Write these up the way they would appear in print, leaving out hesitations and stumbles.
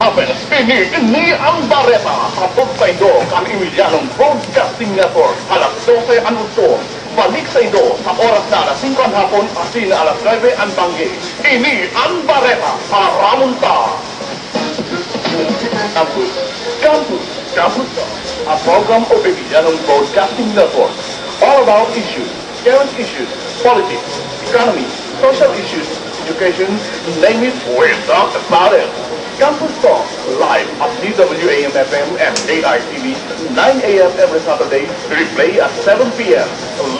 Ini ang Bareta, hapon sa Ido, kan Emilianong Broadcasting Network, alas 12 anunsyo. Balik sa Ido sa oras na alas 5 hapon, asin alas 9 ang banggi. Ini ang Bareta, Paramunta. Campus, a program of Emilianong Broadcasting Network. All about issues, current issues, politics, economy, social issues, education, name it, we talk about it. Campus Talk, live at DWAM-FM and AITV, 9 a.m. every Saturday, replay at 7 p.m.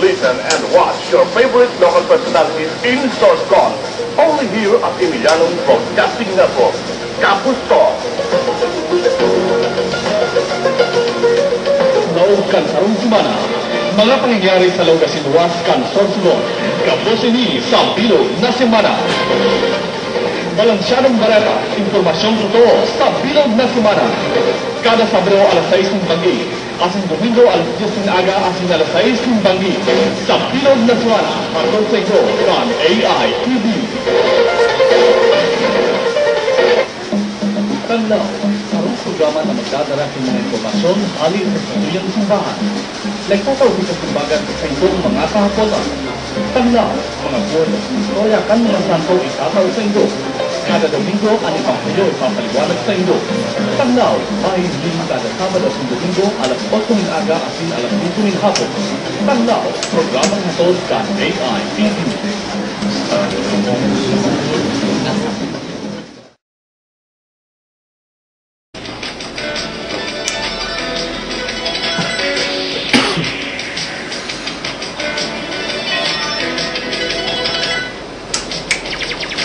Listen and watch your favorite local personalities in SourceCon, only here at Emilianong Broadcasting Network. Campus Talk. Naukan sarong semana, mga pangyayari sa Logasinwas kan Sorsogon, kapos ini sa Bilog na Semana. Balansyadong Bareta, impormasyong totoo sa Bilog na Semana. Kada Sabado alas 6 ng banggi, asing Domingo alas 10 ng aga, asing alas 6 ng banggi. Sa Bilog na Semana, hanggang sa ito kan AITV. Tanaw, sarong programa na magdadala ng mga impormasyon halin sa pamilya ng simbahan. Nagtatawag sa simbagan sa itong mga kahaponan. Tanaw, mga buwan at istorya kan mga santo itataw sa ito. Kada Domingo, ang Ebanghelyo ipapaliwanag sa Indo. Tanaw, ay hindi kada Sabado at Domingo, alas 8 ng aga at alas 5 ng hapon. Tanaw, programang hatod kan AITV.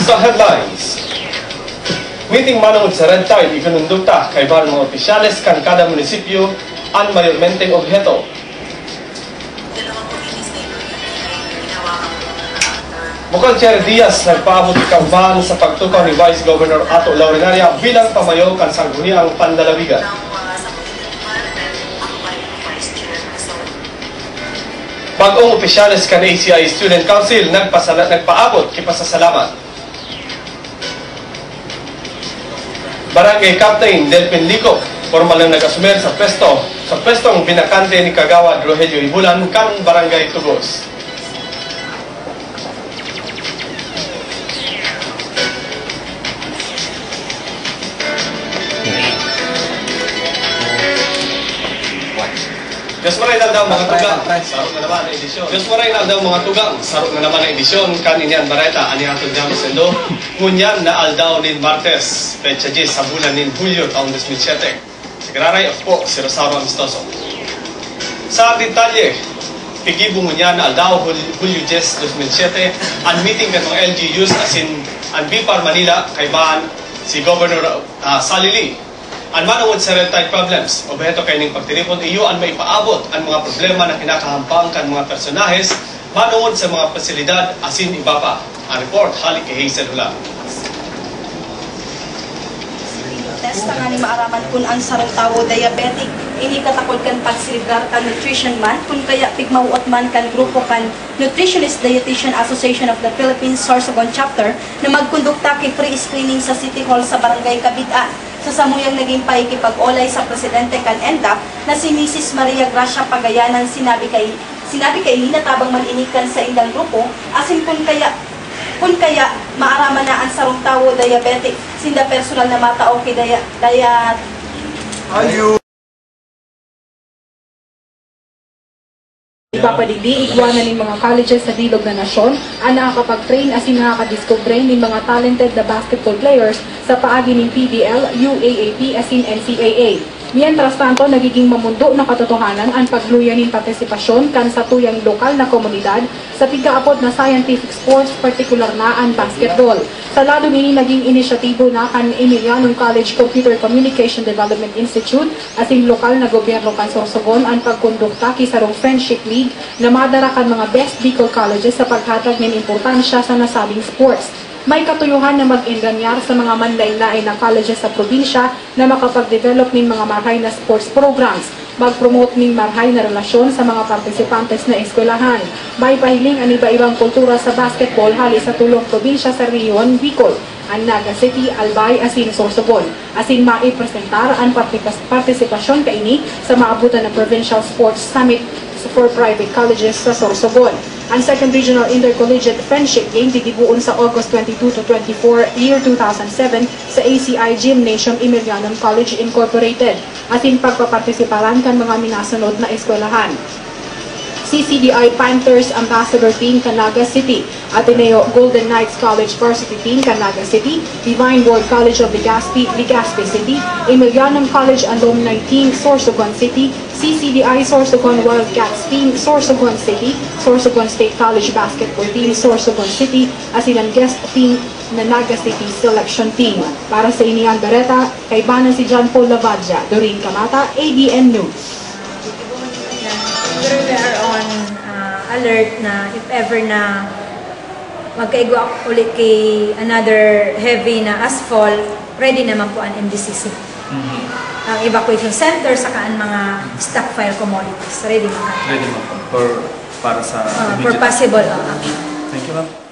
Sa headlines, meeting manong sa Red Tide ikinundukta kay bar mga opisyales kan kada munisipyo ang mayormenteng objeto. Bukal Chair Diaz nagpaabot ikang ban sa pagtukaw ni Vice Governor Ato Laurenaria bilang pamayo kan sangguniang Pandalawigan. Bagong opisyales kan ACI Student Council nagpaabot kipasasalamat. Barangay Captain Delpin Lico, formal na nag-asumer sa pwestong binakante ni Kagawad Rogelio Ibulan kan Barangay Tugos. Diyos maray na daw mga tugang, sarok na naman ang edisyon. Diyos maray na daw mga tugang, sarok na naman ang edisyon. Kaninian Bareta, anihatod namin sa Indo. Ngunyan na aldaw nin Martes, petsa 10 sa bulan nin Hulyo taong 2007. Sekretaryo po, si Rosario Amistoso. Sa detalye, pigibo ngunyan na aldaw Hulyo 10, 2007, ang meeting kan mga LGUs asin ang BIPAR Manila kay Bahan si Governor Sally Lee. Ang manawad sa Red Tide problems, objeto kay ning pagtilipon iyo ang maipaabot ang mga problema na kinakahampang kan mga personahes, manawad sa mga pasilidad, asin iba pa. Ang report, halik kay Hazel Hula. Test nga ni maaraman kung ang sarong tawo diabetic, ini katakod kan pagsilibrar kan Nutrition Month, kung kaya pigmauot man kan grupo kan Nutritionist Dietitian Association of the Philippines Sorsogon Chapter na magkondukta kay pre-screening sa City Hall sa Barangay Cabitan. Sa samuyang naging paikipag-olay sa presidente kan ENDAP na si Mrs. Maria Gracia Pagayanan sinabi kay hinatabang malinikan sa indang grupo asin kung kaya maaraman na ang sarong tawo diabetic sinda personal na matao kay Ipapadigdi igwana ng mga colleges sa Bilog na Nasyon ang nakakapag-train asin nakakadiscover ng mga talented na basketball players sa paagi ng PBL, UAAP asin NCAA. Mientras tanto, nagiging mamundo na katotohanan ang pagluyan ng partisipasyon kan sa tuyang lokal na komunidad sa pigkaapod na scientific sports, partikular na ang basketball. Sa lado nini naging inisyatibo na kan Emilianong College Computer Communication Development Institute asing lokal na gobyerno kan Sorsogon ang pagkondukta kisarong Friendship League na madara kan mga best Bicol colleges sa paghatag ng importansya sa nasabing sports. May katuyuhan na mag-inganyar sa mga manlain-lain na colleges sa probinsya na makapag-develop ng mga marhay na sports programs, mag-promote ng marhay na relasyon sa mga partisipantes na eskwelahan. May pahiling ang iba-ibang kultura sa basketball hali sa tulong probinsya sa Rion, Bicol. ang Naga City, Albay, asin Sorsogon. Asin maipresentar ang partisipasyon kaini sa maabutan ng Provincial Sports Summit for Private Colleges sa Sorsogon. Ang Second Regional Intercollegiate Friendship Game titibuon sa August 22 to 24, year 2007 sa ACI Gymnasium Emilianum College Incorporated. Asin pagpapartisiparan kan mga minasunod na eskwelahan. CCDI Panthers Ambassador Team Canaga City, Ateneo Golden Knights College Varsity Team Canaga City, Divine Word College of Legazpi City, Emilianum College Alumni Team Sorsogon City, CCDI Sorsogon Wildcats Team Sorsogon City, Sorsogon State College Basketball Team Sorsogon City, asinan guest team na Naga City Selection Team. Para sa Inian Beretta, kaibanan si John Paul Lavadja, Doreen Kamata, ABN News. We are on alert na if ever na magkaigwa ulit kay another heavy na asphalt, ready naman po ang MDCC. Ang evacuation center saka ang mga stockpile commodities, ready naman. Ready naman po para sa for possible action. Thank you, ma'am.